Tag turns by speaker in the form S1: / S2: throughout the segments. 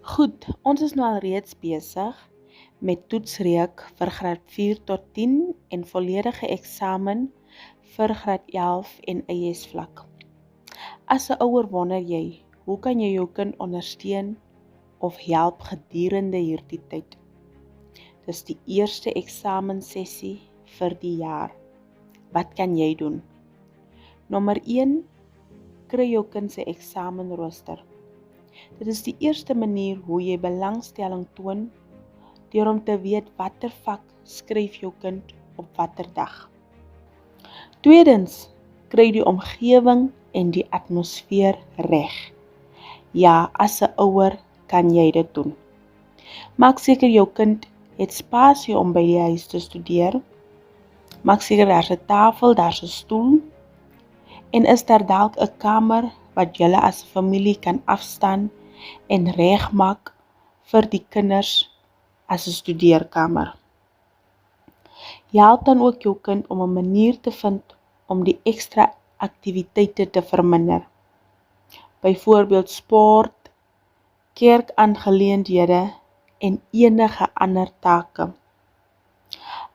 S1: Goed, ons is nou al reeds besig met toetsreek vir graad 4 tot 10 en volledige eksamen vir graad 11 en IS vlak. As 'n ouer wonder jy, hoe kan jy jou kind ondersteun of help gedurende hierdie tyd? Dis die eerste eksamensessie vir die jaar. Wat kan jy doen? Nommer 1, kry jou kind se eksamenrooster. Dit is die eerste manier hoe jy belangstelling toon deur om te weet watter vak skryf jou kind op watter dag. Tweedens, kry die omgewing en die atmosfeer reg. Ja, as 'n ouer kan jy dit doen. Maak seker jou kind het spasie om by die huis te studeer. Maak seker daar's 'n tafel, daar's 'n stoel en is daar dalk 'n kamer wat julle as familie kan afstaan en regmaak vir die kinders as 'n studeerkamer. Help dan ook jou kind om 'n manier te vind om die ekstra aktiwiteite te verminder. Byvoorbeeld sport, kerkaangeleenthede en enige ander take.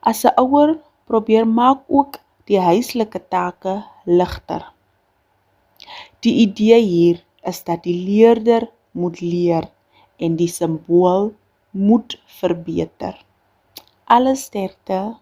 S1: As 'n ouer, probeer maak ook die huislike take ligter. Die idee hier is dat die leerder moet leer en die simbool moet verbeter. Alle sterkte.